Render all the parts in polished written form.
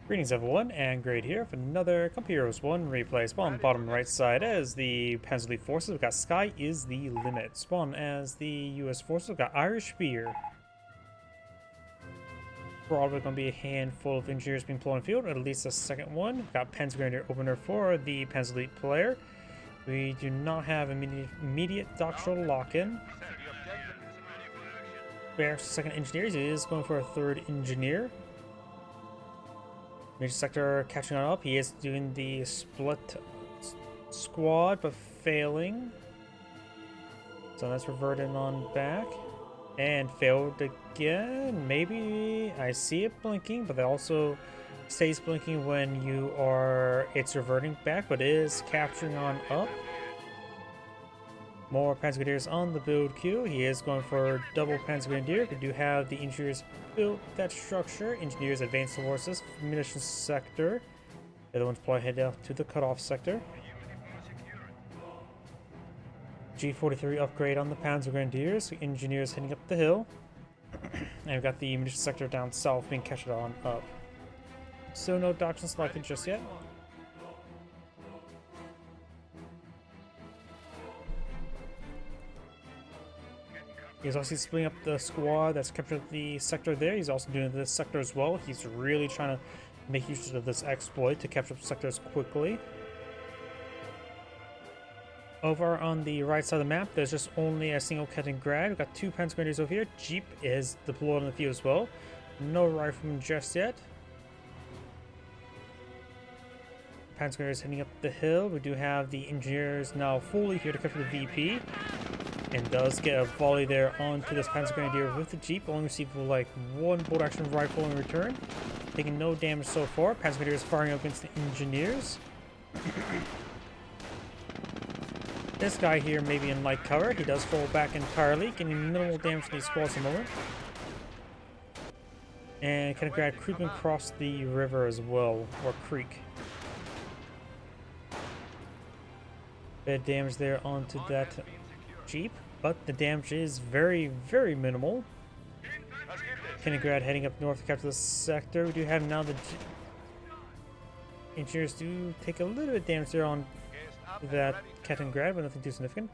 Greetings everyone, and Great here for another Comp Heroes 1 replay. Spawn bottom right side as the Panzer forces, we've got Sky is the Limit. Spawn as the US forces, we've got IrishBeer. Probably going to be a handful of engineers being put on the field, at least a second one. We've got Panzer Grenadier opener for the Panzer player. We do not have immediate doctoral lock-in. Bear second engineers, he is going for a third engineer. Major sector catching on up. He is doing the split squad, but failing. So that's reverted on back. And failed again. Maybe I see it blinking, but it also stays blinking when you are. It's reverting back, but it is capturing on up. More Panzer Grenadiers on the build queue. He is going for double Panzer Grenadier. We do have the engineers built that structure. Engineers advance towards this munitions sector. The other ones probably head out to the cutoff sector. G43 upgrade on the Panzer Grenadiers. Engineers heading up the hill. And we've got the munitions sector down south being captured on up. So no doctrine selected just yet. He's also splitting up the squad that's captured the sector there. He's also doing this sector as well. He's really trying to make use of this exploit to capture sectors quickly. Over on the right side of the map, there's just only a single Kettengrad. We've got two Panzer Grenadiers over here. Jeep is deployed on the field as well. No riflemen just yet. Panzer Grenadiers heading up the hill. We do have the engineers now fully here to capture the VP. And does get a volley there onto this Panzer Grenadier with the Jeep. Only received like one bolt action rifle in return. Taking no damage so far. Panzer Grenadier is firing up against the engineers. This guy here may be in light cover. He does fall back entirely, getting minimal damage to these squads at the moment. And Kettengrad creeping across the river as well, or creek. Bad damage there onto that Jeep, but the damage is very, very minimal. Kettengrad heading up north to capture the sector. We do have now the engineers do take a little bit of damage there on that Kettengrad, but nothing too significant.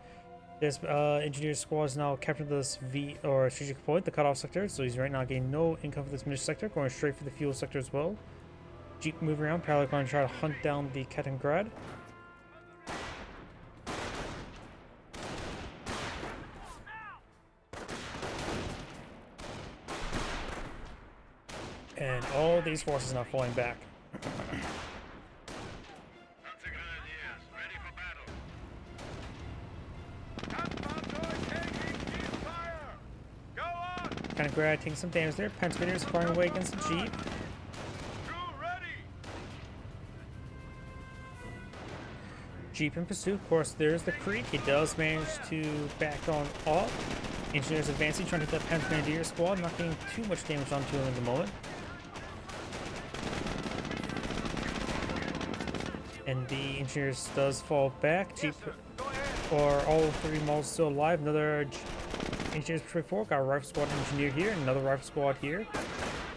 This engineer squad is now capturing this V or strategic point, the cutoff sector, so he's right now getting no income for this munition sector, going straight for the fuel sector as well. Jeep moving around, probably going to try to hunt down the Kettengrad. And all these forces now falling back. Kettengrad taking some damage there. Panzer Grenadiers firing away against the Jeep. Jeep in pursuit. Of course, there's the creek. He does manage to back on off. Engineers advancing, trying to hit that Panzer Grenadier squad, not getting too much damage onto him at the moment. And the engineers does fall back. Jeep, or all three models still alive. Another engineers patrol 4, got a rifle squad engineer here, another rifle squad here.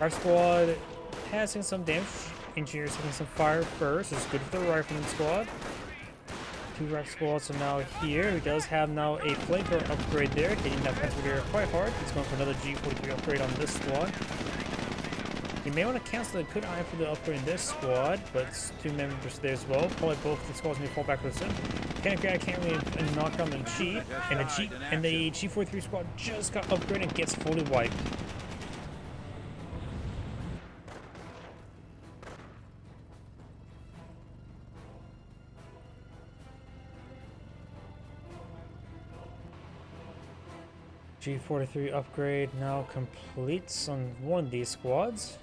Rifle squad has seen some damage. Engineers hitting some fire first. It's good for the rifleman squad. Two rifle squads are now here. He does have now a flanker upgrade there, hitting that Panzer Grenadier quite hard. He's going for another G43 upgrade on this squad. You may want to cancel the good eye for the upgrade in this squad, but it's two members there as well. Probably both the squads need to fall back with him. Kettengrad can't really knock down the Jeep, and the G43 squad just got upgraded and gets fully wiped. G43 upgrade now completes on one of these squads.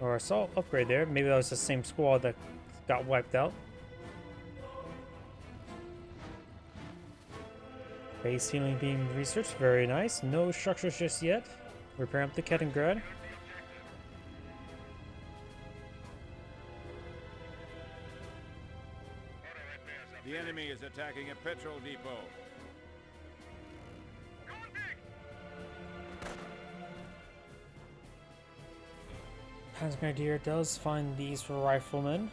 Or assault upgrade there. Maybe that was the same squad that got wiped out. Base healing being researched. Very nice. No structures just yet. Repairing up the Kettengrad. The enemy is attacking a petrol depot. Panzer Grenadier does find these riflemen.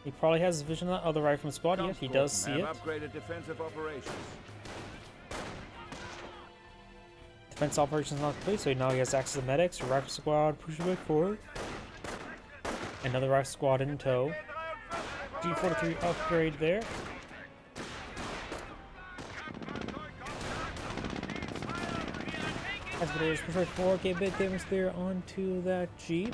He probably has vision on the other rifleman squad yet. He does see it. Upgraded defensive operations. Defense operations not complete, so now he has access to medics. Rifle squad pushing back forward. Another rifle squad in tow. G43 upgrade there. As Grenadiers push right forward, get a bit of damage there onto that Jeep.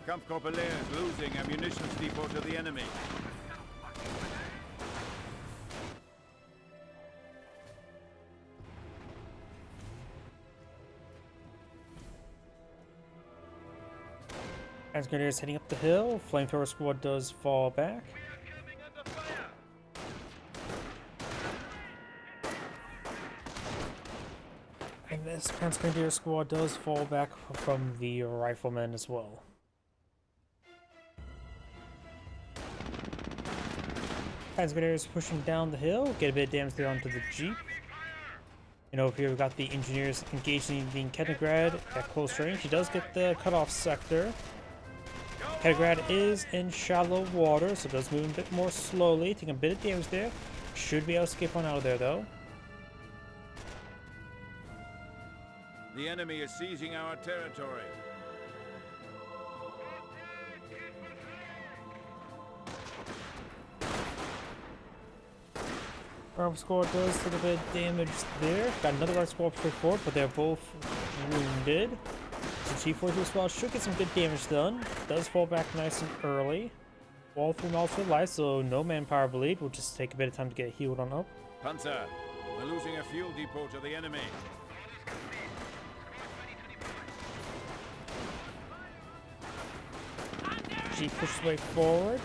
Kampfgruppe Leer is losing a munitions depot to the enemy. As Grenadiers heading up the hill, Flamethrower squad does fall back. And this Panzer Grenadier squad does fall back from the riflemen as well. Panzer Grenadiers pushing down the hill, get a bit of damage there onto the Jeep. And over here we've got the engineers engaging the Kenigrad at close range. He does get the cutoff sector. Kenigrad is in shallow water, so it does move a bit more slowly, taking a bit of damage there. Should be able to escape on out of there though. The enemy is seizing our territory. Rifle squad does take a bit of damage there. Got another rifle squad pushing forward, but they're both wounded. So G43 squad should get some good damage done. Does fall back nice and early. All 3 miles to life, so no manpower bleed. We'll just take a bit of time to get healed on up. Panzer, we're losing a fuel depot to the enemy. G pushes way forward.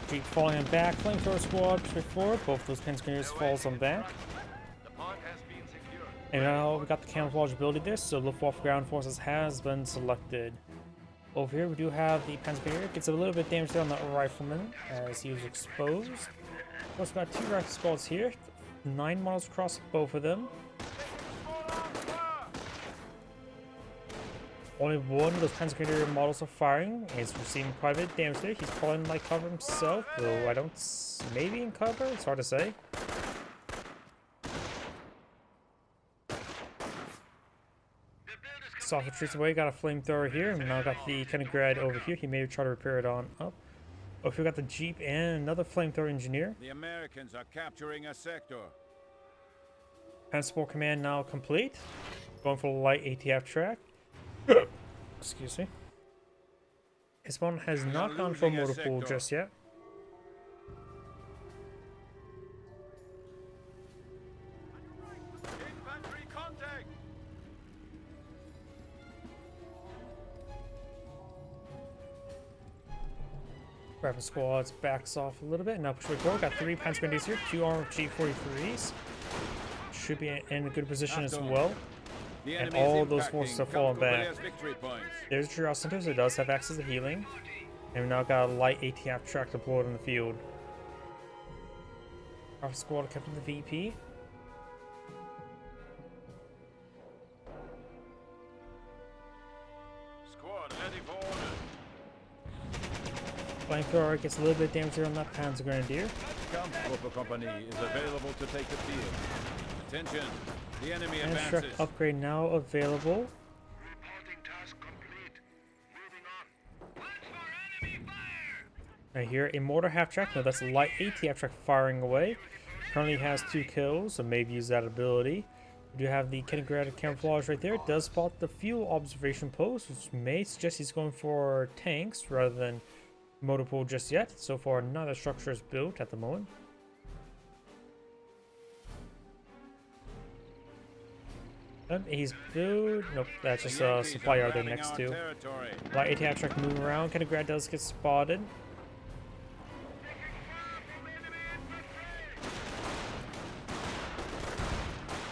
Jeep falling on back, Flamethrower squad push forward. Both those Panzer Grenadiers falls on back. And now we got the camouflage ability there, so Luftwaffe ground forces has been selected. Over here we do have the Panzer Grenadier, gets a little bit of damage there on the rifleman as he was exposed. We also got 2 rifle squads here, 9 models across both of them. Only one of those Panzer Grenadier models are firing. He's receiving quite a bit of damage there. He's probably in like cover himself, though I don't. Maybe in cover? It's hard to say. Soft retreats away. Got a flamethrower here, and now got the Kenigrad over here. He may try to repair it on up. Oh, we got the Jeep and another flamethrower engineer. The Americans are capturing a sector. Transport command now complete. Going for the light ATF track. Excuse me. His one has not gone for motor pool just yet. Infantry contact. Rifle squads backs off a little bit. Now push forward. Got 3 Panzer Grenadiers here. 2 armored G43s. Should be in a good position as well. And all those forces are falling back. There's a triage center, so it does have access to healing. And we've now got a light ATF track deployed in the field. Our squad kept in the VP. Squad ready for order. Flamethrower gets a little bit of damage there on that Panzer Grenadier. Kampfgruppe Company is available to take the field. Attention, the enemy And advances. Shrek upgrade now available. Reporting task complete. Moving on. Watch for enemy fire! Right here, a mortar half track. No, that's a light ATF track firing away. Currently has 2 kills, so maybe use that ability. We do have the Kenigrad camouflage right there. It does spot the fuel observation post, which may suggest he's going for tanks rather than motor pool just yet. So far, none of the structure is built at the moment. He's built. Nope, that's just a supply yard there next to. Light ATF track moving around. Kenigrad does get spotted.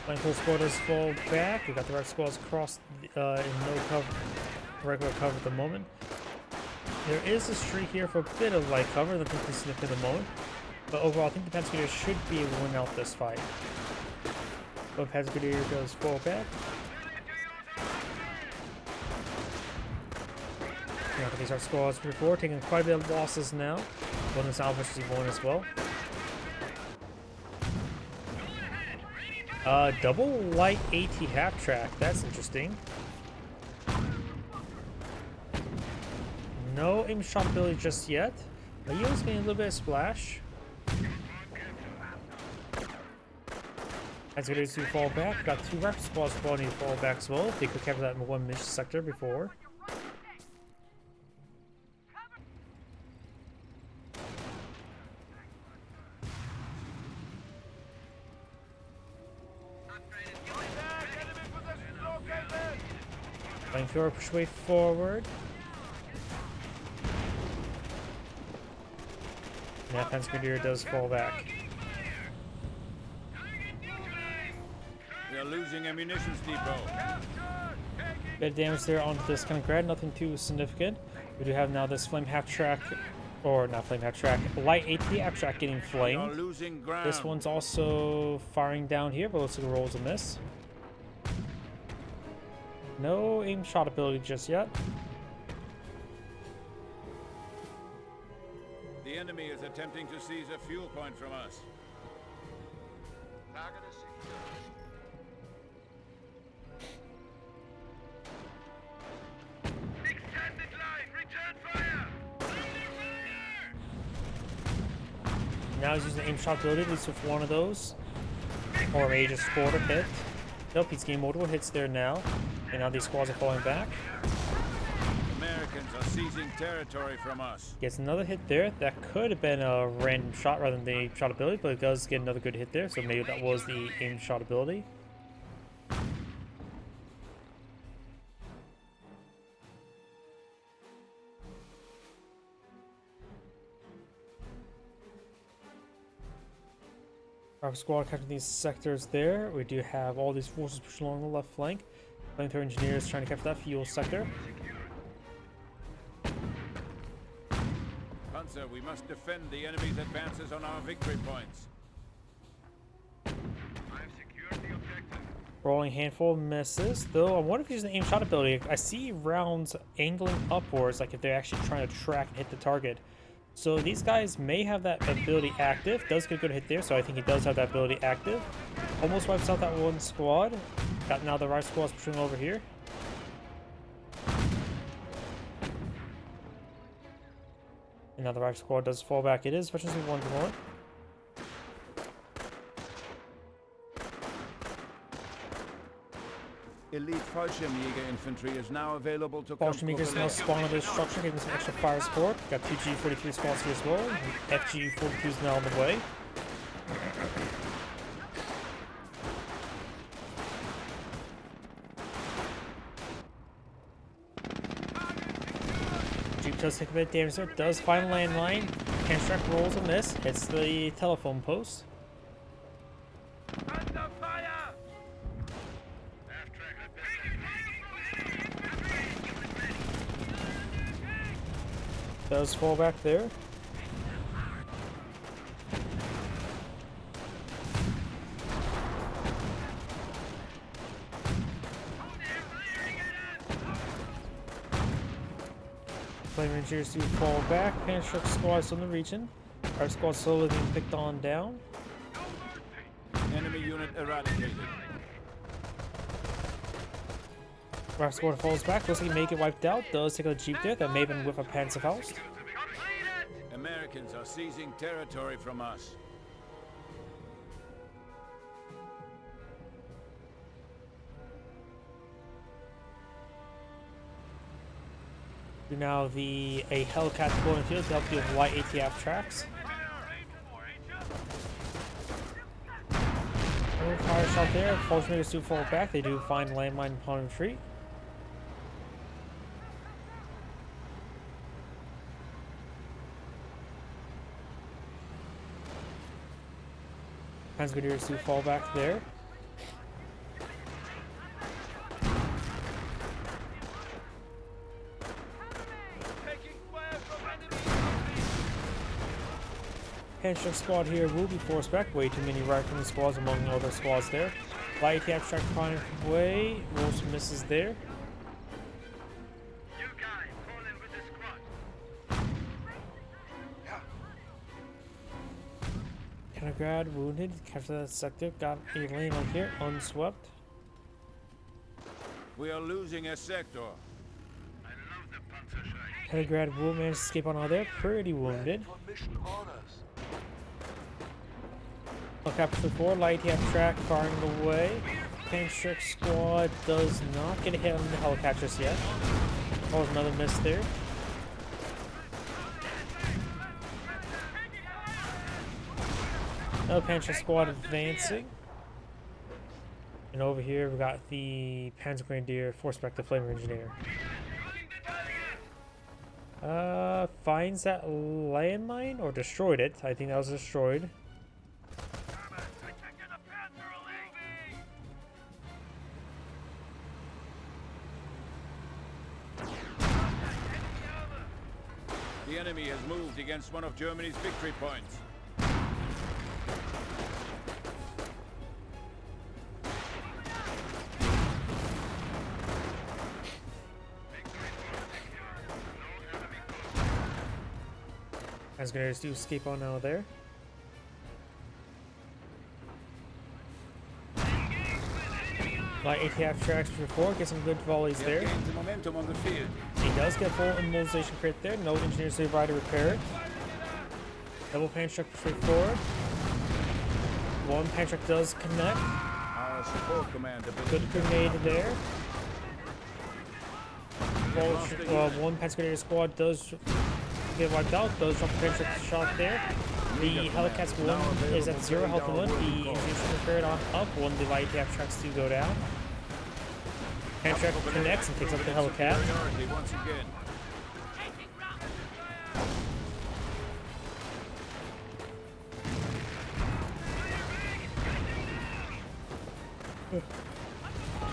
Flamethrower squad does fall back. We got the right squads across in no cover. regular cover at the moment. There is a streak here for a bit of light cover, nothing too significant at the moment. But overall, I think the Panzer should be able to win out this fight. But Panzer does fall back. Now, these are squads before, taking quite a bit of losses now. One is salvage one as well. Double light AT half track. That's interesting. No aim shot ability just yet. But he was getting a little bit of splash. As it is to fall back, got 2 rifle squads spawning to fall back as well. They could capture that in one mission sector before. Flamethrower push way forward. Now Panzer does fall back. We are losing ammunition depot. Bit of damage there onto this kind of grad, nothing too significant. We do have now this flame half track, or not flame half track, light AT half track getting flamed. Losing ground. This one's also firing down here, but looks like it rolls a miss. No aim shot ability just yet. The enemy is attempting to seize a fuel point from us. Target is secured. Extended line, return fire! Under fire! Now he's using the aim shot ability, at least with one of those. Or maybe just scored a hit. Nope, he's getting multiple hits there now. And now these squads are falling back. Americans are seizing territory from us. Gets another hit there. That could have been a random shot rather than the aim shot ability, but it does get another good hit there, so maybe that was the aim shot ability. Our squad capturing these sectors there. We do have all these forces pushing along the left flank. Panther engineers trying to capture that fuel sector. Panzer, we must defend the enemy's advances on our victory points. I have secured the objective. Rolling handful of misses, though I wonder if he's using the aim shot ability. I see rounds angling upwards, like if they're actually trying to track and hit the target. So these guys may have that ability active. Does get a good hit there, so I think he does have that ability active. Almost wipes out that one squad. Got now the right squad's pushing over here. And now the right squad does fall back. It is, especially 1-1. Elite Fallschirmjäger infantry is now available to Fallschirmjägers now spawn on this structure, giving some extra fire support. Got 2 G43 squads here as well. FG42 is now on the way. Jeep does take a bit of damage there. Does find a landmine. Can't strike, rolls a miss. Hits the telephone post. Under fire! Does fall back there. Flame Rangers do fall back. Panther squads on the region. Our squad slowly being picked on down. Enemy unit eradicated. Our squad falls back. Looks like he may get wiped out. Does take a Jeep there. That may have been with a Panzerfaust. Americans are seizing territory from us. Now a Hellcat deploying field to help deal with light ATF tracks. Fire shot there. Fallschirmjägers do fall back. They do find landmine upon retreat. Panzer do fall back there. Panther squad here will be forced back. Way too many rifleman squads among other squads there. Light abstract flying away. Most misses there. You guys, call in with the squad. Leningrad wounded. Capture that sector. Got a lane on here. Unswept. We are losing a sector. I love the Panzer shite. Leningrad will manage to escape on all there. Pretty wounded. Helicopter 4, light abstract firing away. Panther squad does not get a hit on the helicopters yet. Oh, another miss there. Another Panther squad advancing. And over here we got the Panzer Grenadier forced back the Flamer Engineer. Finds that landmine or destroyed it. I think that was destroyed. The enemy has moved against one of Germany's victory points. As Grenadiers do escape on out of there. Light ATF tracks before, get some good volleys there. Gained the momentum on the field. He does get full immobilization crit there. No engineers nearby to repair it. Double pan truck straight forward. One pan truck does connect. Our support command Good grenade there. One Pennsylvania squad does get wiped out. Does drop a pan truck shot there. The Hellcats 1 is at 0 health and 1. The engineers repaired on up. One of the light abstracts do go down. Pan truck connects and picks up the Hellcat. Once again.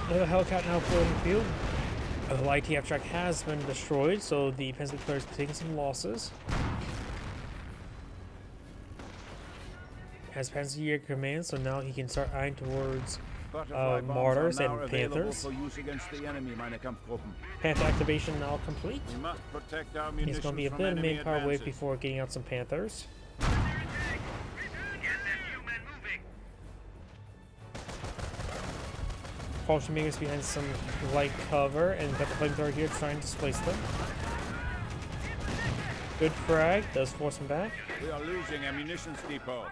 Another Hellcat now floating the field. The light abstract has been destroyed, so the Pennsylvania player is taking some losses. Has Panzer command, so now he can start eyeing towards mortars and Panthers. For use against the enemy, meine Kampfgruppen. Panther activation now complete. We must protect our He's going to be a munitions bit from of enemy manpower away advances. before getting out some Panthers. Get them human moving. Fallschirmjägers behind some light cover, and got the flamethrower here trying to displace them. Good frag, does force him back. We are losing a munitions depot.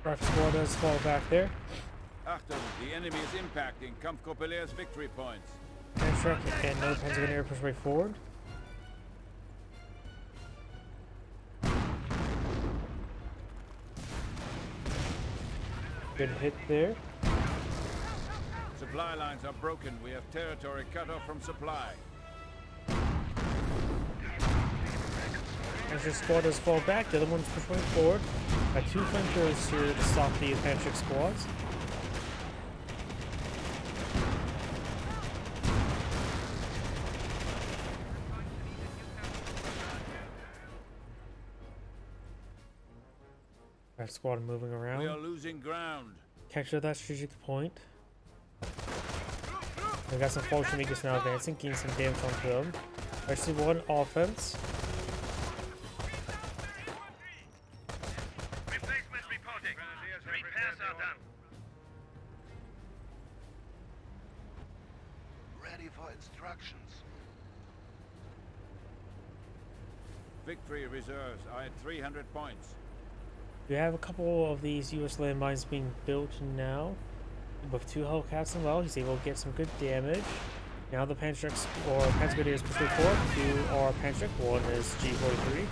Rifle squad does fall back there. Achtung, the enemy is impacting Kampfgruppe Leer's victory points. Pan truck and another Panzer Grenadier push way forward. Good hit there. Supply lines are broken. We have territory cut off from supply. As your squad does fall back, the other one's push way forward. Got two flamethrowers here to stop the Panzer squads. That squad moving We are around. losing ground. Capture that strategic point. We got some Fallschirmjägers now advancing, getting some damage onto them. Actually, one offense. Replacement reporting. Repairs are done. Ready for instructions. Victory reserves are at 300 points. We have a couple of these US landmines being built now. With two Hellcats as well, he's able to get some good damage. Now the Panzerx or Panzer Grenadiers push forward. Two are Panzerx, one is G43.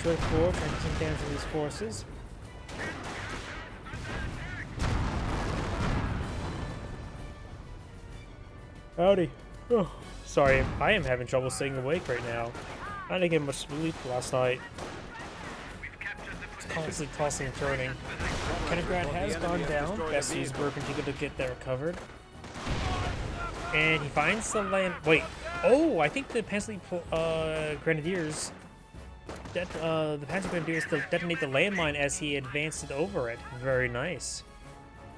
Push forward, trying to get some damage to these forces. Howdy. Oh, sorry, I am having trouble staying awake right now. I didn't get much sleep last night. It's constantly tossing and turning. Leningrad has gone down. Best use Burgundy to get that recovered. And he finds the land. Wait. Oh, I think the Panzer Grenadiers. The Panzer Grenadiers detonate the landmine as he advances over it. Very nice.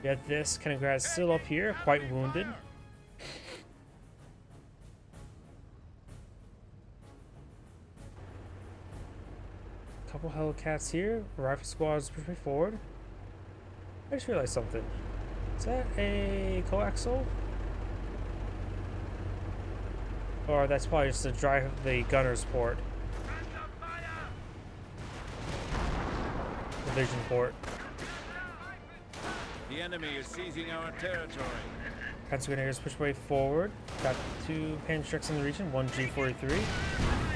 We have this kind of guy still up here, quite wounded. Couple Hellcats here. Rifle squads pushing forward. I just realized something. Is that a coaxial? Or that's probably just the gunner's port. The vision port. The enemy is seizing our territory. Panzer Grenadiers push way forward. Got 2 Panzers in the region, 1 G43.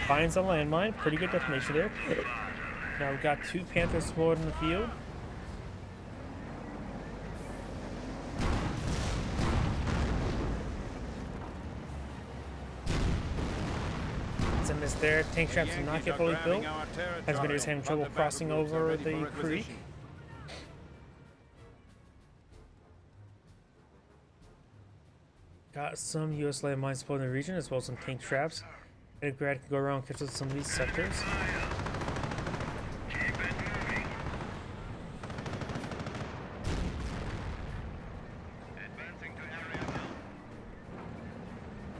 Finds a landmine. Pretty good detonation there. Now we've got 2 Panthers deployed in the field. It's a miss there. Tank traps did not get fully built. Panzer Grenadiers having trouble crossing over the creek. Got some U.S. landmines deployed in the region, as well as some tank traps. And Grad can go around and catch some of these sectors.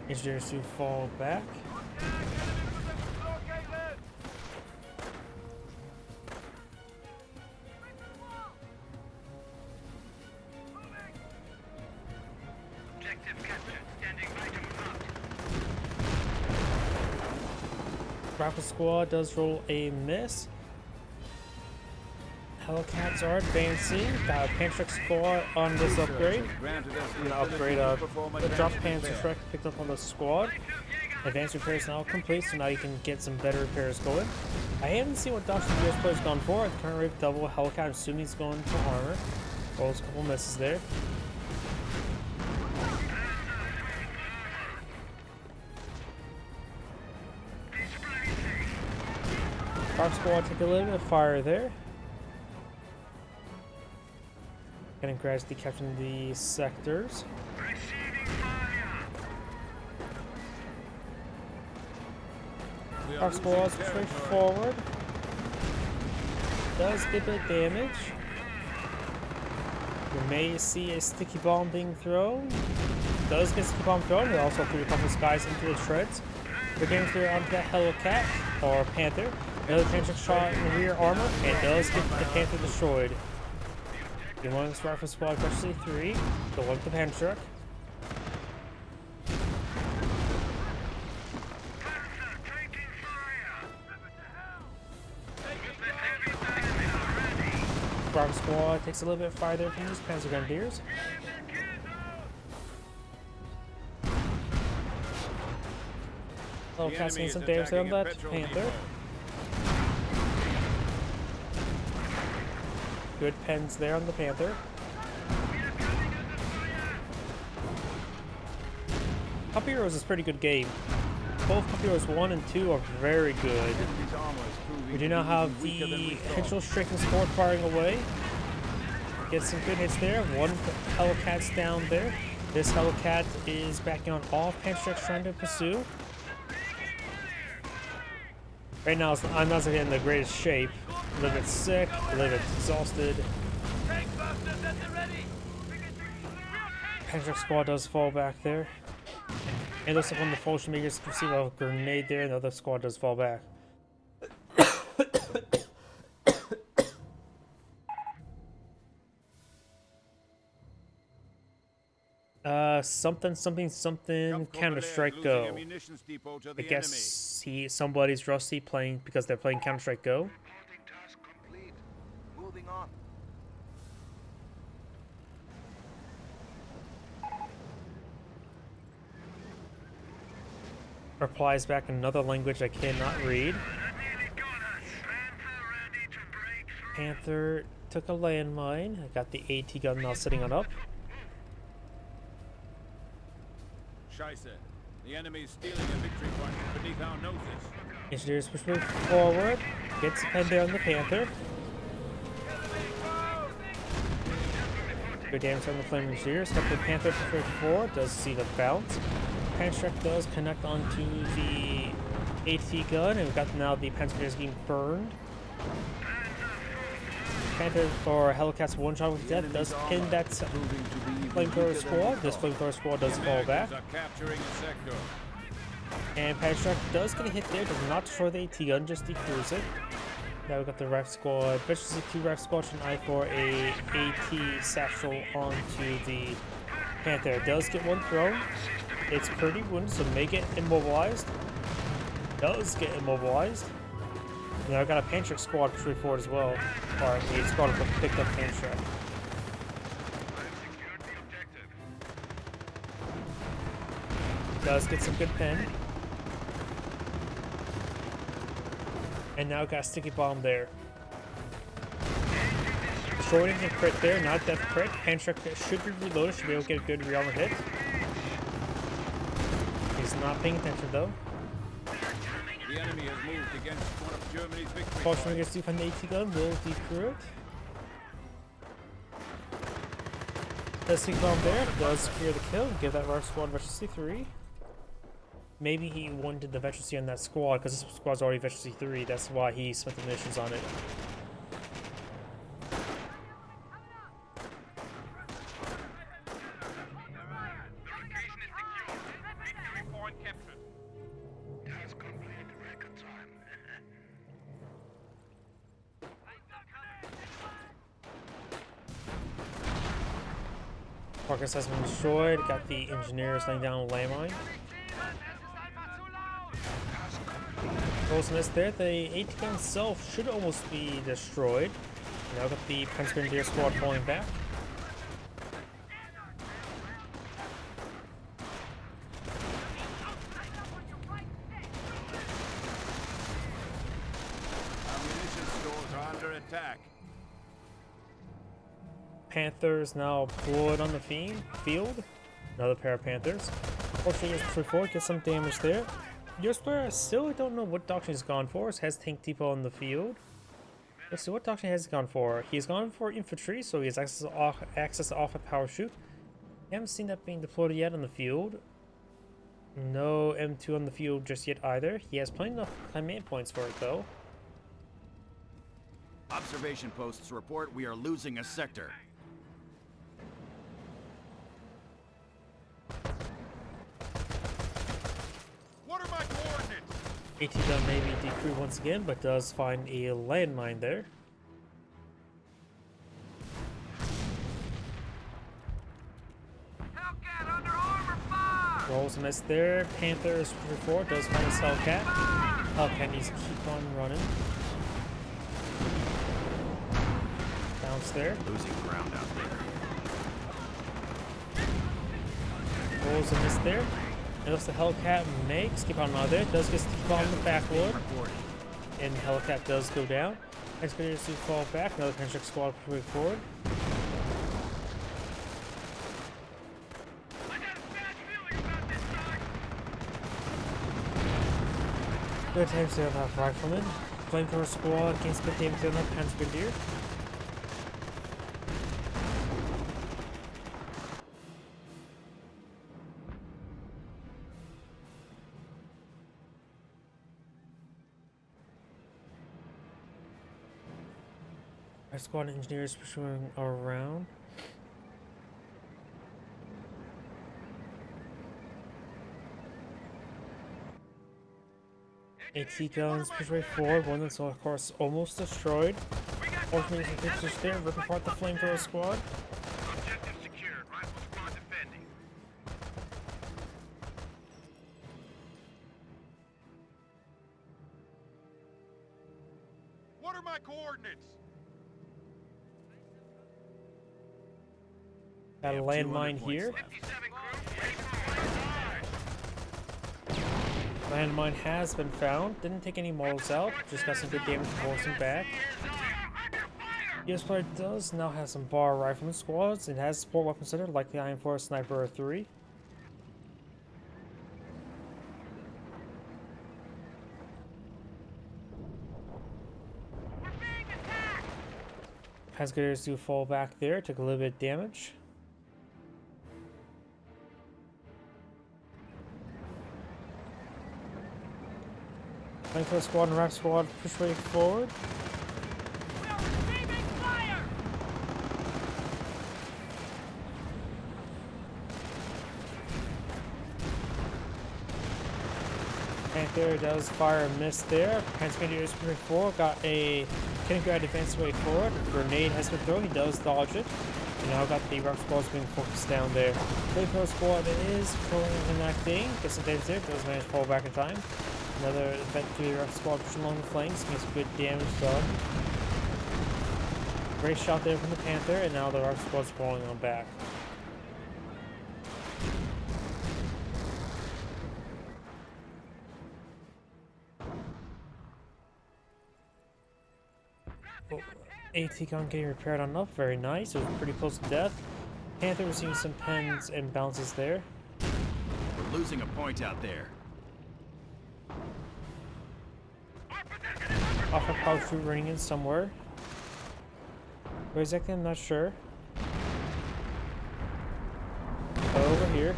Engineers to fall back. Objective captured. Standing by to move out. Rifle squad does roll a miss. Hellcats are advancing. Got a Panther squad on this upgrade. An upgrade of the drop Panther truck picked up on the squad. Advanced repairs now complete, so now you can get some better repairs going. I haven't seen what Dr. US player's gone for. At the current rate, double Hellcat. I'm assuming he's going for armor. Rolls a couple misses there. Our squad took a little bit of fire there. Getting gradually capturing the sectors. Receiving fire. Our squad's pushing forward. Does get a bit of damage. You may see a sticky bomb being thrown. Does get a sticky bomb thrown. It also threw a couple of guys into the treads. They're getting through onto that Hellcat or Panther. Another Panther shot in the rear armor. It does get the Panther destroyed. The one of this rifle squad crushes C3. The one with the Panther truck. Panzer taking fire. Heavy fire already. Rifle squad takes a little bit of fire there from these Panzer Grenadiers. Oh, casting some damage on that Panther. Good pens there on the Panther. Cup Heroes is a pretty good game. Both Cup Heroes 1 and 2 are very good. We do now have the Henschel Stricken support firing away. Get some good hits there. One Hellcat's down there. This Hellcat is backing on all Panzers trying to pursue. Right now, I'm not in the greatest shape. A little bit sick, a little bit exhausted. Panzer squad does fall back there. And looks like one of the Fulton makers can see a grenade there, and the other squad does fall back. Something Counter-Strike Go. I guess somebody's rusty playing because they're playing Counter-Strike Go. Reporting task complete. Moving on. Replies back in another language I cannot read. Panther took a landmine. I got the AT gun now sitting on up. Scheiße. The enemy is stealing a victory point beneath our noses. Engineers push me forward. Gets a pen there on the Panther. Good damage on the Flame Engineers. Got the Panther for 54. Does see the bounce. Panzer does connect onto the AT gun, and we've got now the Panzer getting burned. Panther or Hellcat's one shot with death does pin that flamethrower squad. This flamethrower squad does fall back. Capturing the sector. And Panzer does get a hit there, does not destroy the AT gun, just decruise it. Now we've got the Ref Squad, Efficiency 2 Ref Squad and I for a AT satchel onto the Panther. It does get one thrown. It's pretty wounded, so may get immobilized. Does get immobilized. Now I've got a Panther squad pushing forward as well. Or a squad that picked up Panther. Does get some good pen. And now got a sticky bomb there. Destroyed into crit there, not death crit. Panther should be reloaded, should be able to get a good rearmor hit. He's not paying attention though. The enemy has moved against one of Germany's victory Fortunately, points. gets to find the AT gun, will decrew it. Does sticky bomb there, does secure the kill, give that Ref Squad Efficiency 3. Maybe he wanted the efficiency on that squad because this squad's already efficiency 3. That's why he spent the munitions on it. Progress has been destroyed. Got the engineers laying down a landmine. Rolls missed there. The AT gun itself should almost be destroyed. Now got the Panzer squad falling back. Ammunition stores are under attack. Panthers now deployed on the field. Another pair of Panthers. Fortunately, forward, get some damage there. IrishBeer, I still don't know what doctrine he's gone for. He has tank depot on the field. Let's see, what doctrine has he gone for? He's gone for infantry, so he has access to off a parachute. I haven't seen that being deployed yet on the field. No M2 on the field just yet either. He has plenty enough command points for it though. Observation posts report we are losing a sector. What are my coordinates? AT gun may be decrewed once again, but does find a landmine there. Hellcat under armor fire! Rolls a miss there. Panther is 4 does find his Hellcat. Hellcat needs to keep on running. Bounce there. Losing ground out there. Rolls a miss there. Notice the Hellcat makes keep on there. Does get to keep on the backwood. And Hellcat does go down. Expeditors do fall back. Another Panzer squad moving forward. Good times there about riflemen. Flamethrower squad gains good damage on that Panzer. Our squad engineers pursuing around. AT guns push way forward, one that's of course almost destroyed. Fortunately, some pictures there, ripping apart the flamethrower squad. Objective secured. Rifle squad defending. What are my coordinates? Got a landmine here. 57 crew, ready for fire. Landmine has been found. Didn't take any mortals out. Just got some good damage forcing back. IrishBeer does now have some bar rifleman squads. It has a support weapon center like the Iron Force Sniper 3. Escalators do fall back there, took a little bit of damage. Flamethrower squad and rifle squad push way forward. We are receiving fire! Panther does fire a miss there. Panther Grenadiers push way forward. Got a Kenigrad advance way forward. Grenade has been thrown. He does dodge it. And now got the rifle squads being focused down there. Flamethrower squad is pulling in that thing. Gets some damage there. Does manage to fall back in time. Another infantry rifle squad pushing along the flanks. Gets good damage done. Great shot there from the Panther. And now the rifle squad's falling on back. Oh, AT gun getting repaired on up, very nice. It was pretty close to death. Panther receiving some pens and bounces there. We're losing a point out there. Off a power troop running in somewhere. Where exactly? I'm not sure. Over here.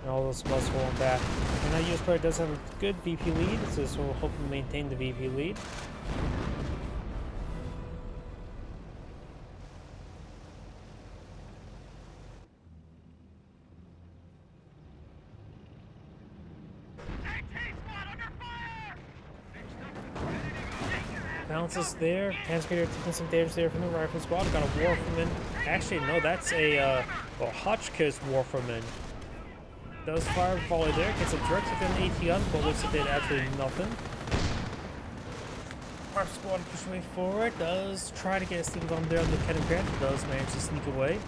And all those squads going back. And that US player does have a good VP lead, so this will hopefully maintain the VP lead. Bounces there. Panzer taking some damage there from the rifle squad. Got a Warforeman. Actually, no, that's a Hotchkiss Warforeman. Does fire a volley there. Gets a direct hit on the AT gun, but looks like they did absolutely nothing. Rifle squad pushing way forward. Does try to get a sneak bomb there on the cannon grant. Does manage to sneak away.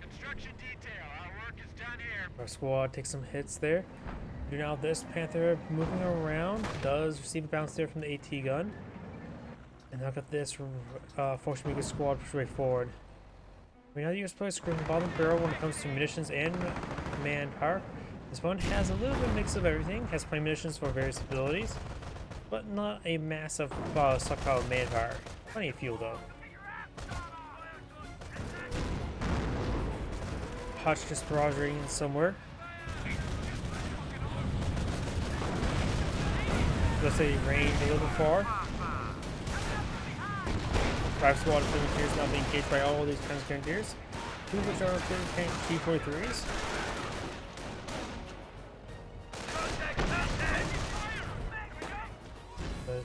Construction detail. Our work is done here. Our squad takes some hits there. Do now this Panther moving around. Does receive a bounce there from the AT gun. And now got this Force Maker squad push way forward. We now use play screen bottom barrel when it comes to munitions and manpower. This one has a little bit of mix of everything. Has plenty of munitions for various abilities, but not a massive stockpile of manpower. Plenty of fuel though. Hotchkiss barraging in somewhere. Let's say range a little bit far. Five squad of Grenadiers now being engaged by all these Panzer Grenadiers. Two of which are T-43s.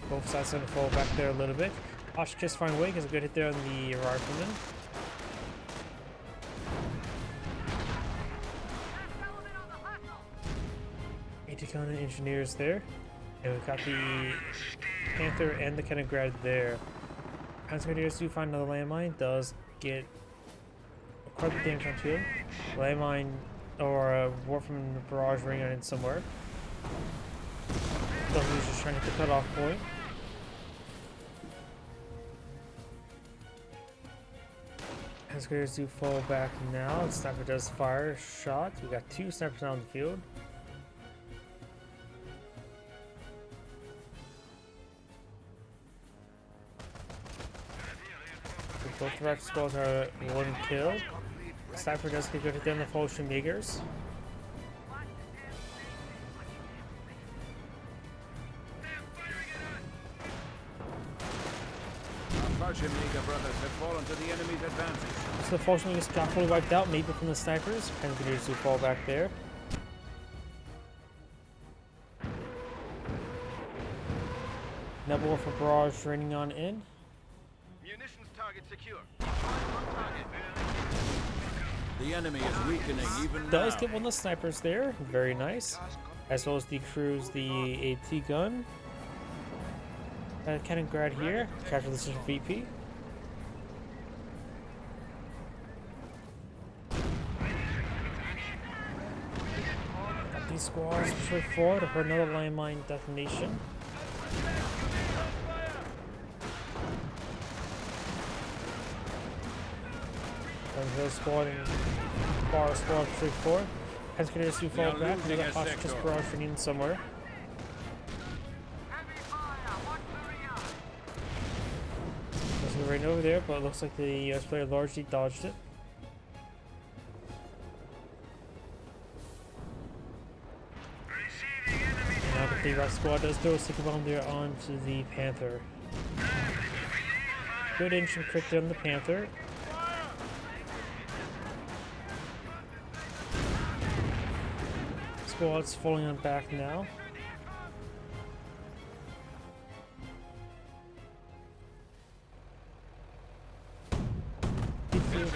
Both sides going to fall back there a little bit. Hotchkiss find a way, gets a good hit there on the rifleman. AT-gun and engineers there. And we've got the Panther and the Kenigrad there. Panzer Grenadiers do find another landmine, does get quite a bit of damage onto him. Landmine or a Warforeman barrage ring on in somewhere. He's just trying to hit the cutoff point. Panzer Grenadiers do fall back now. The sniper does fire a shot. We got two snipers on the field. Both the rifle squads are one kill. The sniper does get good hit on the Force Makers. Archimega brothers have fallen to the enemy's advantage. So the Force Makers got fully wiped out, maybe from the snipers. Panzer Grenadiers do fall back there. Another war for barrage raining on in. Munitions target secure. The enemy is weakening even Does now. get one of the snipers there, very nice. As well as decrews the AT gun. Kenigrad here, capture this is VP. Got these squads push forward for another landmine detonation. Hill squad and Bar squad 3-4. Escalators do fall back. Another hostages barrage running somewhere. There's a rain over there, but it looks like the US player largely dodged it. And now the Iraq squad does throw a sticky bomb there onto the Panther. Good engine crit there on the Panther. Squad's falling on back now.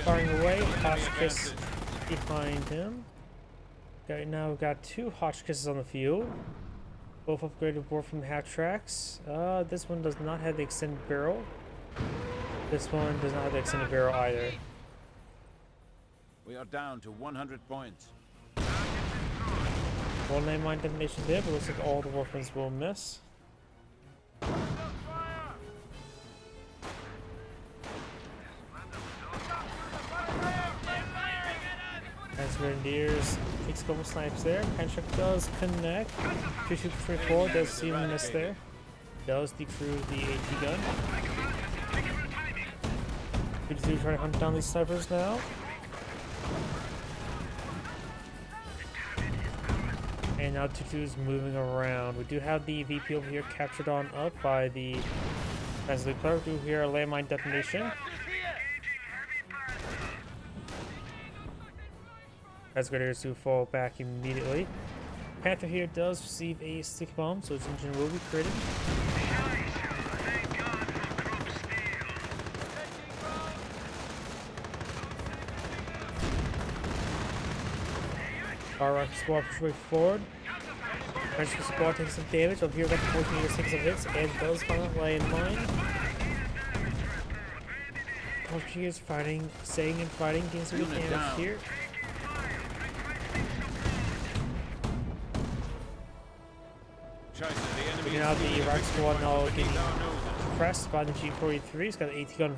Firing away, Hotchkiss behind him. Now we've got two Hotchkisses on the field. Both upgraded war from half tracks. This one does not have the extended barrel. This one does not have the extended barrel either. We are down to 100 points. One landmine detonation there, but looks like all the weapons will miss. As Grenadiers takes a couple snipes there. Panzer does connect. 2-2-3-4 does see him miss there. Does decrew the AT gun. 2-2 trying to hunt down these snipers now. And now 2-2 is moving around. We do have the VP over here captured on up by the Panzer player. We do hear a landmine detonation. As Grenadiers do fall back immediately. Panther here does receive a sticky bomb, so his engine will be critted. Our squad pushes way forward. French squad takes some damage. Over here, got the 14 meters, takes some hits, and does find a landmine. Portuguese fighting, staying and fighting, getting some good damage here. Now the Iraq squad now getting pressed by the G43. He's got the AT gun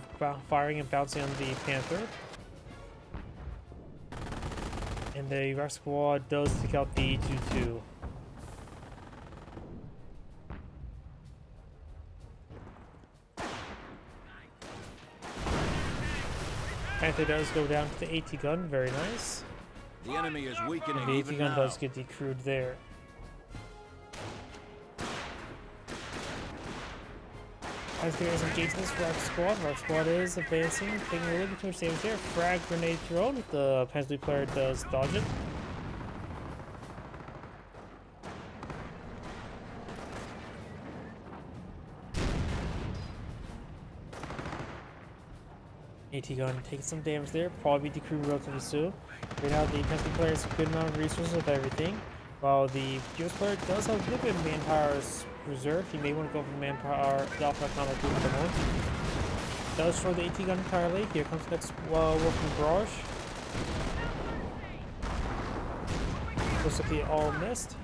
firing and bouncing on the Panther. And the Iraq squad does take out the 2-2. Panther does go down to the AT gun, very nice. The enemy is weakening. And the AT gun does get decrewed there. As there is engagement this Rock squad is advancing, taking a little bit too much damage there. Frag grenade thrown, the Panzer player does dodge it. AT gun taking some damage there, probably decrewed relatively soon. Right now the Panzer player has a good amount of resources with everything, while the US player does have a little bit of manpower reserved. He may want to go for the manpower, the alpha economic group for more. Does destroy the AT gun entirely. Here comes the next working barrage. Looks like they all missed.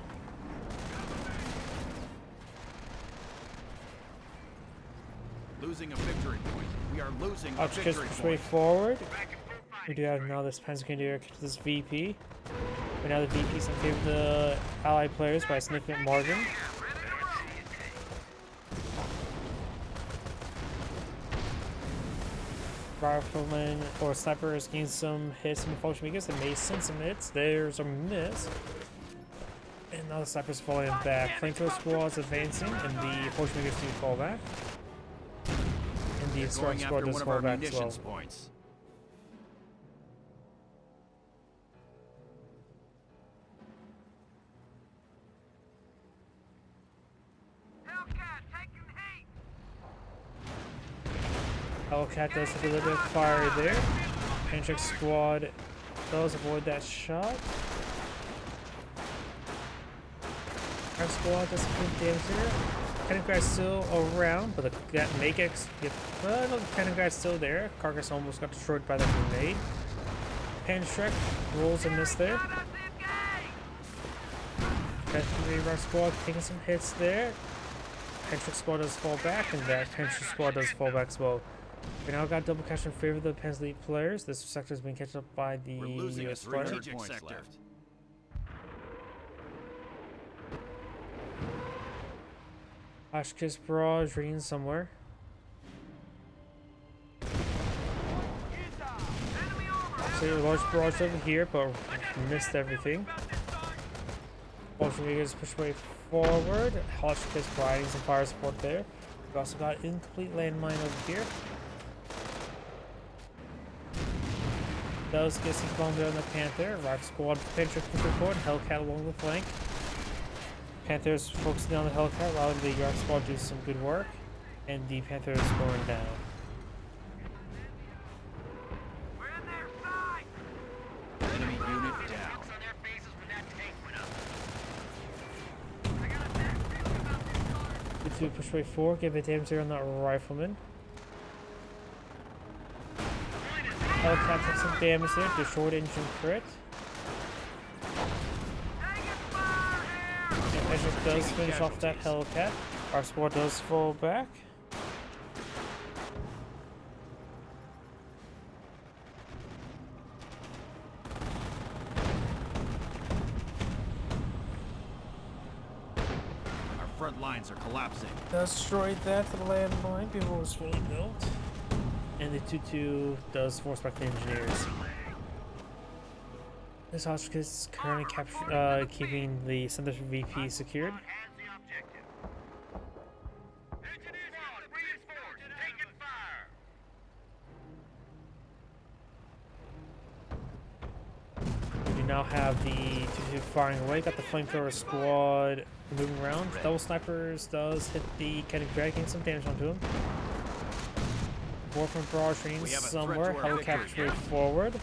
Losing a victory point. We are losing a Hotchkiss victory push way point. forward. We do have now this Panzer Grenadier to this VP. Right now the VP is in favor of the allied players by a significant margin. Rifleman or sniper is getting some hits from the function makers that may send some hits. There's a miss. And now the sniper's falling back. Flamethrower squad's advancing and the function makers do fall back. And the strike Going squad after does one of fall our back as well. munitions points. Hellcat does take a little bit of fire there. Panzer squad does avoid that shot. Our squad does some good damage here. Cannon guy's still around, but that Magex, no, the cannon guy's still there. Carcass almost got destroyed by the grenade. Panzer rolls a miss there. Panzer squad taking some hits there. Panzer squad does fall back, and that Panzer squad does fall back as well. We now got double catch in favor of the Panzer Elite players. This sector has been catched up by the We're losing a US player. strategic sector. Oshkiss barrage reading somewhere. So a large barrage over here, but missed everything. Bolsheviks push way forward. Hotchkiss providing some fire support there. We also got incomplete landmine over here. Does get some bomb there on the Panther. Rock squad Panther pushing forward. Hellcat along the flank. Panther's focusing on the Hellcat, allowing the Rock squad to do some good work. And the Panther is going down. Enemy unit down. Good to push way forward. Give it damage there on that rifleman. Hellcat took some damage there. Destroyed engine crit. And Patrick does finish off that Hellcat. Our squad does fall back. Our front lines are collapsing. Destroyed that landmine before it was fully built. And the 2-2 does force back the engineers. This Hotchkiss is currently keeping the center VP secured. We do now have the 2-2 firing away. Got the flamethrower squad moving around. Double snipers does hit the Kennedy Drag, getting some damage onto him. Warframe barrage range somewhere. Hellcat straight forward.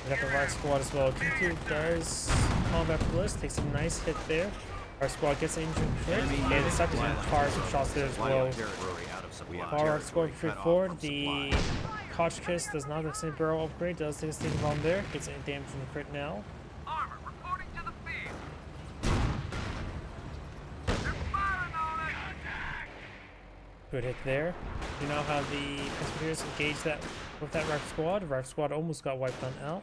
We got the right squad as well. 2-2 does combat bliss, takes a nice hit there. Our squad gets an engine crit, and the second fires some shots there as well. Our squad straight forward. The Hotchkiss does not get a barrel upgrade, does take a steam bomb there, gets any damage from the crit now. Armor reporting to the field. They're firing on us. Good hit there. We now have the Escalation engage that with that Rifle Squad. Rifle Squad almost got wiped on out.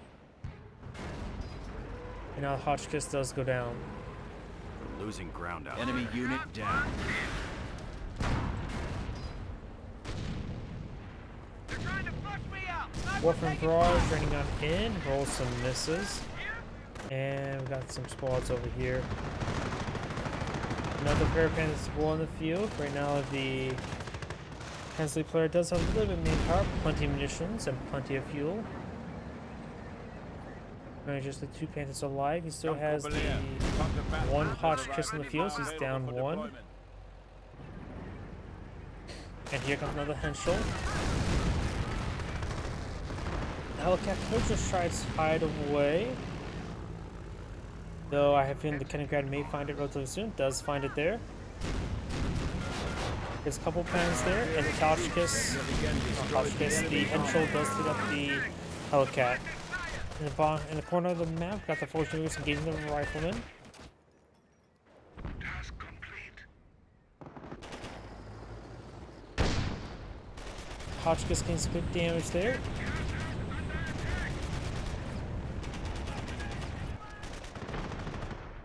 And now Hotchkiss does go down. We're losing ground out. Enemy unit down. They're trying to flush me out. Warframe barrage raining on in, rolls some misses. And we got some squads over here. Another pair of Panthers on the field. Right now the Panzer player does have a little bit of main power, plenty of munitions, and plenty of fuel. Just the 2 Panthers alive. He still has the 1 Hotchkiss in the field, so he's down 1. And here comes another Henschel. The Hellcat could just try to hide away. Though I have a feeling the Kennedy may find it relatively soon. Does find it there. There's a couple plans there, and the Hotchkiss, the Henschel does take up the Hellcat. In the corner of the map, got the Bolsheviks engaging the riflemen. Task complete. Hotchkiss getting some good damage there.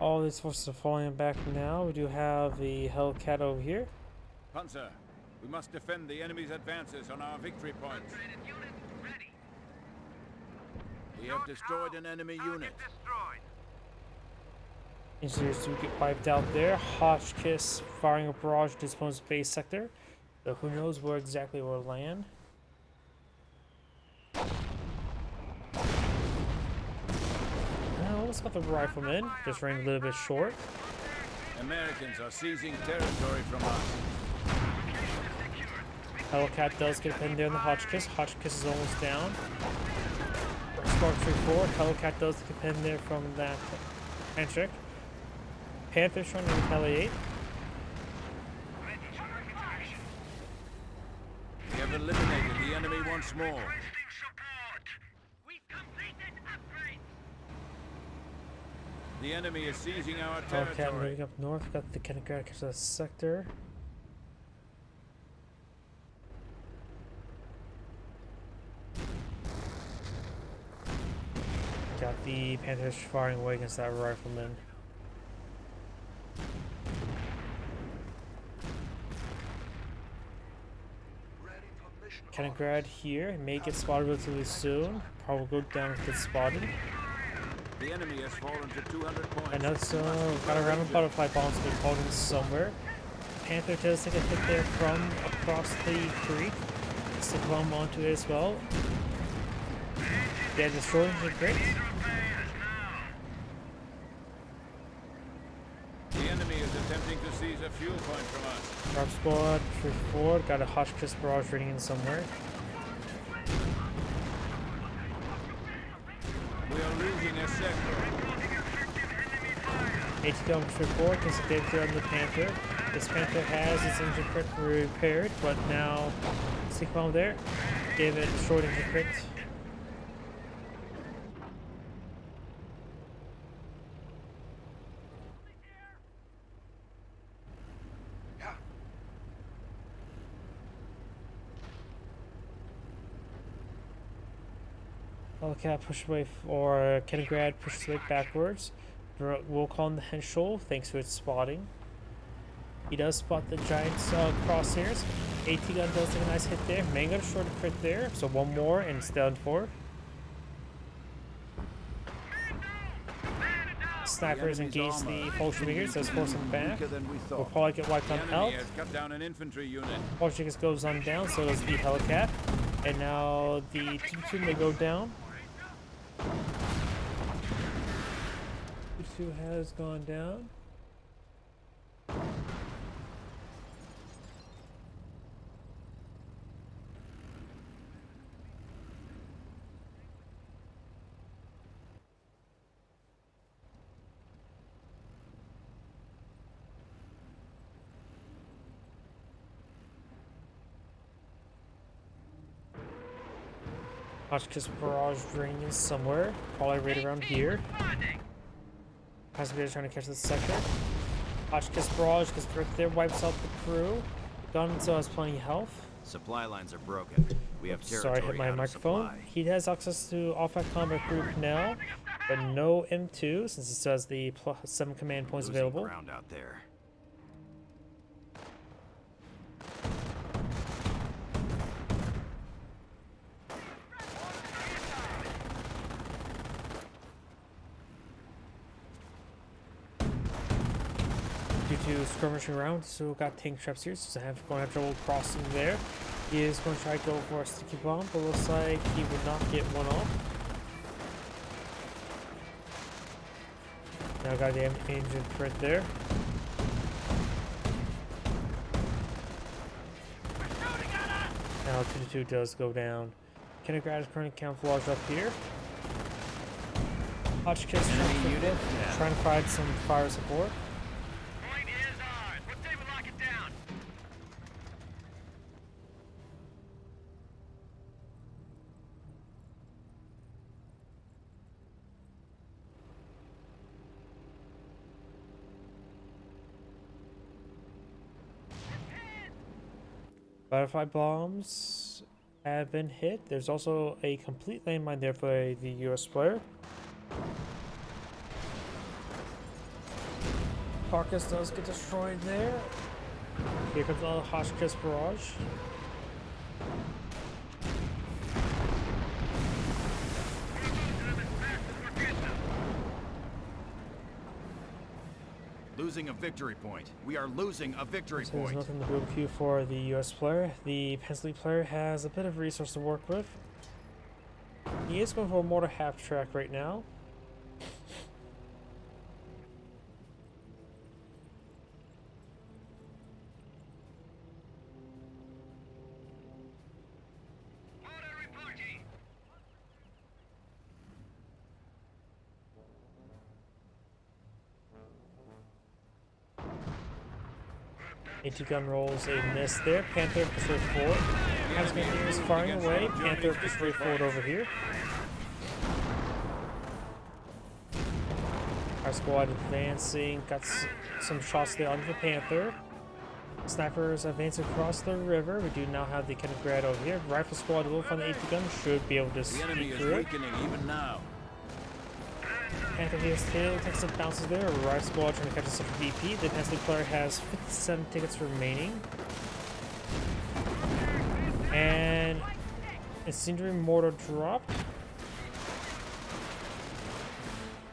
All these forces are falling back now. We do have the Hellcat over here. Panzer, we must defend the enemy's advances on our victory points. We have destroyed an enemy unit. Engineers do get wiped out there. Hotchkiss firing a barrage to Dispone's base sector. So who knows where exactly we'll land. Almost got the rifleman. Just ran a little bit short. Americans are seizing territory from us. Hellcat does get pinned there on the Hotchkiss. Hotchkiss is almost down. Spark 3-4. Hellcat does get pinned there from that handshake. Panther's trying to retaliate. We have eliminated the enemy once more. Requesting support. We've completed upgrades. The enemy is seizing our Hellcat territory. moving up north. Got the Kennedy sector. got the Panthers firing away against that rifleman. Kaliningrad here may get spotted relatively soon. Probably go down and get spotted. The enemy has fallen to 200 points. And also got a round of butterfly bombs being called in somewhere. Panther does take a hit there from across the creek. Stick a bomb onto it as well. Yeah, destroying the crate. The enemy is attempting to seize a fuel point from us. Drop squad, push forward, got a Hotchkiss barrage raining in somewhere. We are losing a sector. AT-gun push forward, gets a dead there on the Panther. This Panther has its engine crit repaired, but now stick bomb there. Gave it a destroyed engine crit. Hellcat push away, or Kaliningrad pushes away backwards. We'll call him the Henschel, thanks to its spotting. He does spot the giant crosshairs. AT-gun does take a nice hit there. May got a short crit there, so one more and it's down 4. Snipers engage the Bolsheviks, does force them back. We'll probably get wiped on health. Cut down an infantry unit. Bolsheviks goes on down, so does the Hellcat. And now the T2 may go down. T2 has gone down. Hotchkiss barrage draining somewhere, probably right around here. Passengers trying to catch the sector. Hotchkiss barrage gets right there, wipes out the crew. Gun still has plenty of health. Supply lines are broken. We have territory Sorry, I hit my out of microphone. supply. He has access to off-back combat group now, but no M2 since he still has the +7 command points Losing available. ground out there. Due to skirmishing around, so got tank traps here, so going to have trouble crossing there. He is going to try to go for a sticky bomb, but looks like he would not get one off. Now got the engine right there. Now 2-2 does go down. Kaliningrad is currently camouflaged up here. Hotchkiss trying to find some fire support. Point is ours. What say we lock it down? Butterfly bombs have been hit. There's also a complete landmine there for the US player. Carcass does get destroyed there. Here comes the Hotchkiss barrage. Losing a victory point. We are losing a victory So there's point. nothing to build queue for the US player. The Pensley player has a bit of resource to work with. He is going for a mortar half track right now. Order reporting. AT-gun rolls a miss there. Panther pushes forward. Hazmat is firing away. Panther pushes forward over here. Our squad advancing. Got some shots there onto the Panther. Snipers advancing across the river. We do now have the Kaliningrad over here. Rifle squad will find the AT-gun. Should be able to The enemy speed is through it. weakening even now. Panther here's tail, takes some bounces there. Arrive squad trying to catch a second VP. The Panzer player has 57 tickets remaining. And incendiary mortar dropped.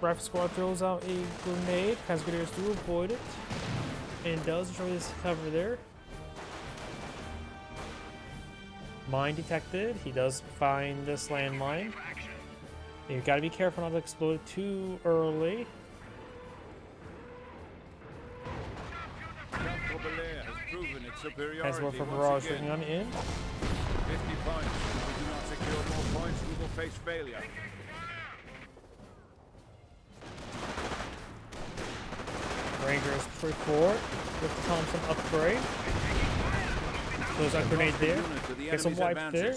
Rifle squad throws out a grenade. Grenadiers do avoid it. And does enjoy this cover there. Mine detected. He does find this landmine. You gotta be careful not to explode too early. Has proven its superiority As well for once barrage again. working on in. 50 points. If we do not secure more points, we will face failure. Rangers push forward with the Thompson upgrade. Goes on grenade there. Gets a wipe there.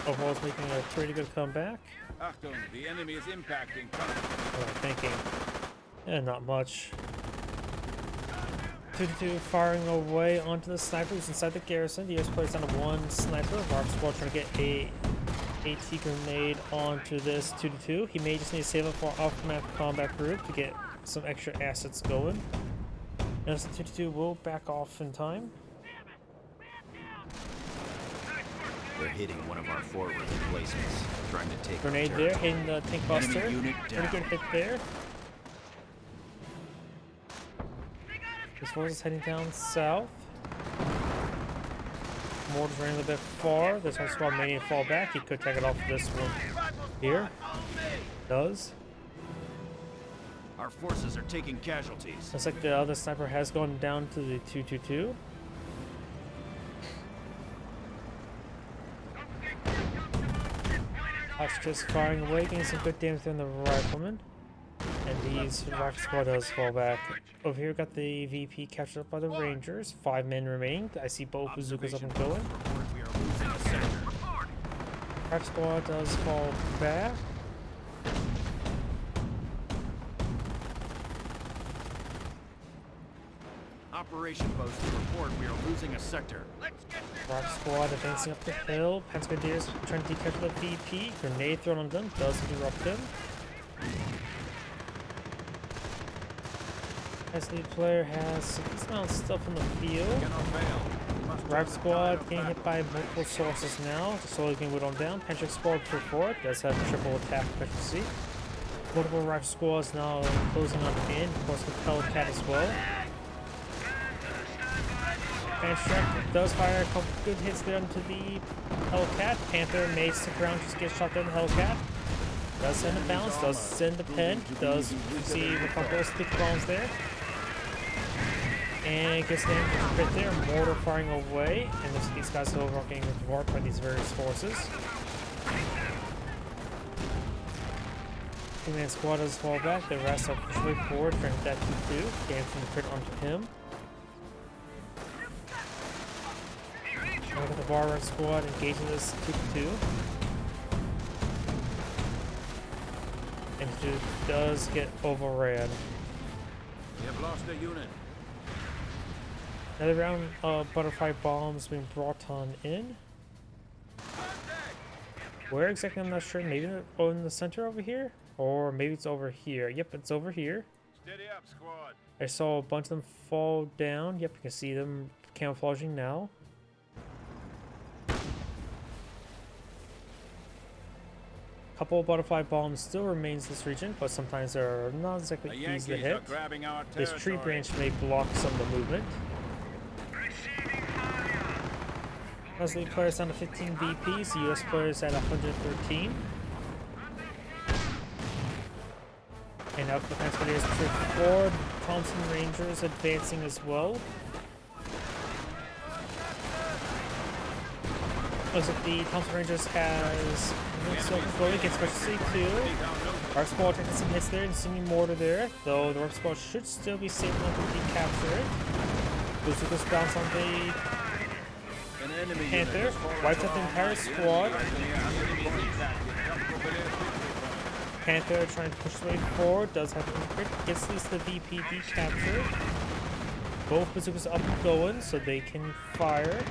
Overall's making a pretty good comeback. Achtung, the enemy is impacting. What am I thinking? Yeah, not much. 2-2 firing away onto the sniper who's inside the garrison. The US plays down to one sniper. Varp squad trying to get a AT grenade onto this 2-2. He may just need to save up for off-map combat group to get some extra assets going. Notice the 2-2 will back off in time. They're hitting one of our forward emplacements, trying to take Grenade our there, territory. hitting the tank buster. Enemy unit Pretty down. good hit there. This force is heading down south. Mortar's running a little bit far. This one squad may need to fall back. He could take it off this one here. Does. Our forces are taking casualties. Looks like the other sniper has gone down to the 2-2-2. That's just firing away, getting some good damage on the rifleman. And these rifle squad does fall back. Over here, got the VP captured up by the Rangers. 5 men remaining. I see both bazookas up and going. Report we are losing a sector. Rifle squad does fall back. Operation post to report we are losing a sector. Rock squad advancing up the hill. Grenadiers trying to decapture the VP. Grenade thrown on them does interrupt them. As the player has some decent amount of stuff in the field. Cannot fail. We must Rifle turn the squad tide of getting hit battle. by multiple sources now. Slowly getting whittled down. Panther squad for forward does have triple attack efficiency. Multiple rifle squads now closing on in. Of course, with Hellcat as well. Panther does fire a couple good hits there into the Hellcat. Panther may stick around, just get shot down the Hellcat. Does send a bounce, does send the pen, does receive a couple of stick bombs there. And gets the infantry crit there, mortar firing away. And looks like these guys are overall getting dwarfed by these various forces. 2-man squad does fall back, the rest are pushed way forward, trying to that 2-2, dancing the crit onto him. Look at the bar red squad engaging this 2-2. And it does get overran. We have lost a unit. Another round of butterfly bombs being brought on in. Where exactly, I'm not sure. Maybe in the center over here? Or maybe it's over here. Yep, it's over here. Steady up, squad. I saw a bunch of them fall down. Yep, you can see them camouflaging now. Couple of butterfly bombs still remains in this region, but sometimes they're not exactly The easy Yankees to are hit. grabbing our This territory. tree branch may block some of the movement. As the players down to 15 VPs, the US players at 113. And now the Grenadiers push forward. Thompson Rangers advancing as well. Looks like the Thompson Rangers has self-control against special C2. Our squad taking some hits there and sending mortar there, though the Warp squad should still be safe enough to decapture it. Bazookas bounce on the An enemy Panther, unit has fallen wipes out the from entire our squad. enemy is intact. Panther trying to push his way forward, does have a crit, gets at least the VP decaptured. Both bazookas up and going, so they can fire.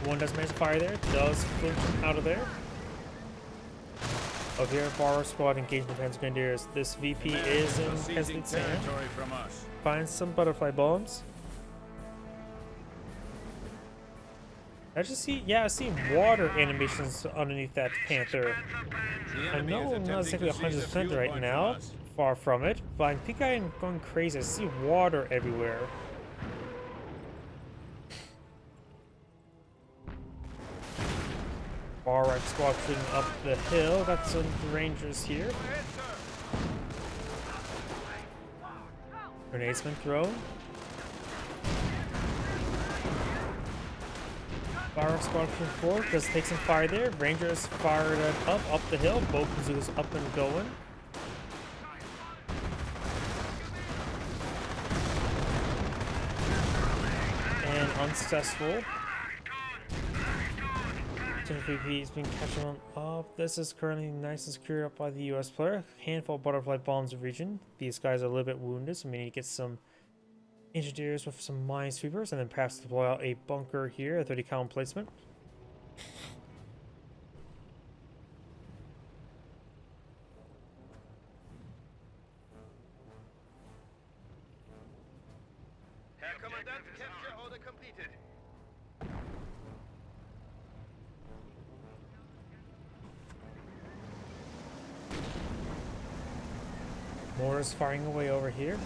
One does manage to fire there, does flinch him out of there. Over here, Bar Squad engaging the Panzer Grenadiers. This VP is in Seizing Escalation. territory from us. Find some butterfly bombs. I just see, yeah, I see water animations underneath that Panther. The I enemy know is I'm not attempting exactly to seize a 100% fuel right point now, from us. far from it, but I think I'm going crazy. I see water everywhere. Far right squad shooting up the hill. Got some Rangers here. Grenades been thrown. Fire squad pushing forward. Just take some fire there. Rangers fired it up the hill. Both bazookas up and going. And unsuccessful. VP has been catching on up. This is currently nice and secured up by the US player. Handful of butterfly bombs in region. These guys are a little bit wounded, so we need to get some engineers with some minesweepers, and then perhaps deploy out a bunker here, a 30 column placement. Herr Kommandant, capture order completed. Mortars firing away over here.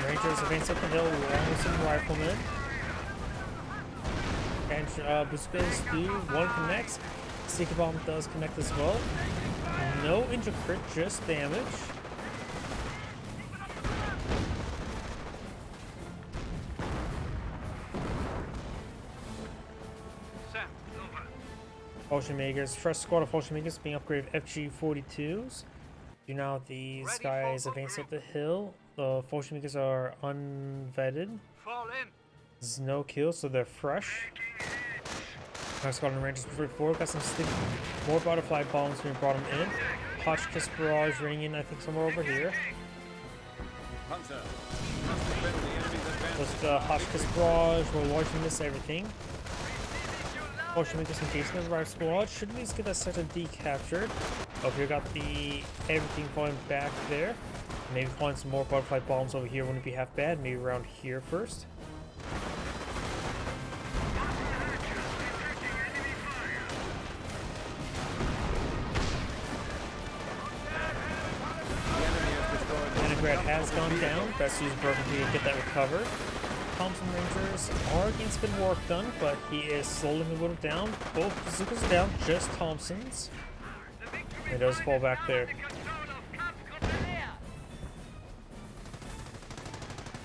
Rangers advance up the hill along with some riflemen. And bazookas do. One connects. Sticky bomb does connect as well. No injured crit, just damage. Potion makers, fresh squad of potion makers being upgraded FG-42s. Do now these guys advance up the hill. The potion makers are unvetted. Fall in. There's no kills, so they're fresh. Our squad and Rangers before got some more butterfly bombs being brought them in. Hotchkiss barrage ringing in, I think, somewhere over here. Panzer, must defend the enemy's advance. Just Hotchkiss barrage will largely miss everything. Potion makers engaging the right squad. Should at least get that sector decaptured. Over here, got the everything falling back there. Maybe find some more butterfly bombs over here wouldn't be half bad. Maybe around here first. Leningrad has gone down. Best use Burgundy to get that recovered. Thompson Rangers are against good work done, but he is slowly moving down. Both bazookas are down, just Thompson's. It does fall back there.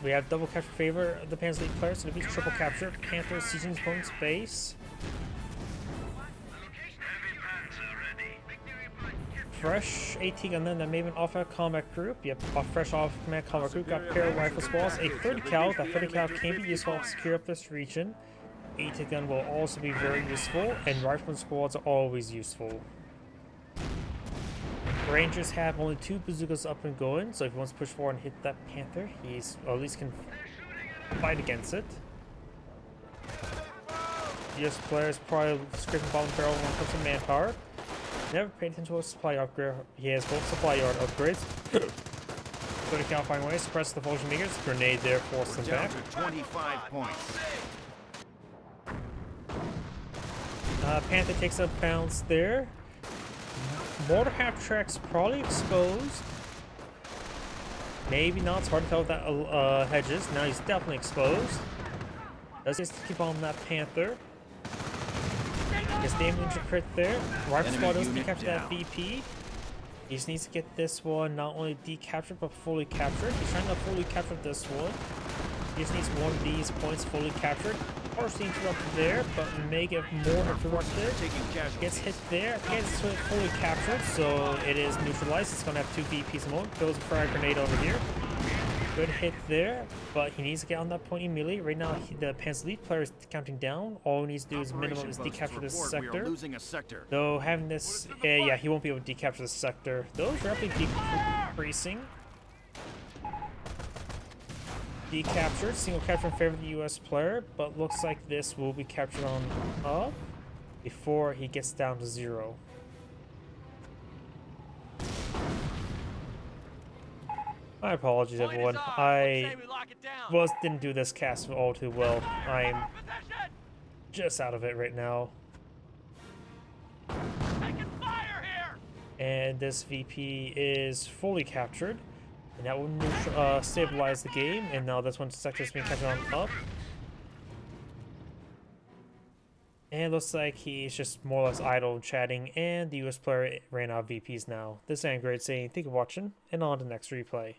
We have double capture favor of the Panzer League players, so to be triple capture. Panther sieging his opponent's base. Fresh AT gun then that may have been off a combat group. Yep, a fresh off command combat group. Got pair of rifle squads. A 30 cal. That 30 cal can be useful to secure up this region. AT gun will also be very useful, and rifleman squads are always useful. Rangers have only 2 bazookas up and going, so if he wants to push forward and hit that Panther, he's or at least can fight against it. US players probably scraping bottom barrel when it comes to manpower. Never paid attention to a supply upgrade. He has both supply yard upgrades. 30 cal find way, suppress the potion makers. Grenade there, force them Down back. to 25 points. Panther takes a bounce there. Mortar half tracks probably exposed. Maybe not. It's hard to tell with that hedges. Now he's definitely exposed. Does he keep on that Panther? Gets damage crit there. Rifle squad does decapture that VP. He just needs to get this one not only decaptured but fully captured. He's trying to fully capture this one. He just needs one of these points fully captured. Partially interrupted there, but may get more interrupted. Gets hit there, gets fully captured, so it is neutralized. It's gonna have 2 VPs a moment. Throws a fire grenade over here. Good hit there, but he needs to get on that point immediately. Right now, the Panzer League player is counting down. All he needs to do is minimum is decapture this sector. Though having this, yeah, he won't be able to decapture this sector. Those rapidly decreasing. be captured. Single capture in favor of the US player, but looks like this will be captured on up before he gets down to 0. My apologies, Point everyone. is ours. What I say we lock it down? didn't do this cast all too well. I'm Our position! just out of it right now. Taking fire here! And this VP is fully captured. And that will stabilize the game. And now this one sector is being captured on up. And it looks like he's just more or less idle chatting. And the US player ran out of VPs now. This is Grade saying thank you for watching. And on to the next replay.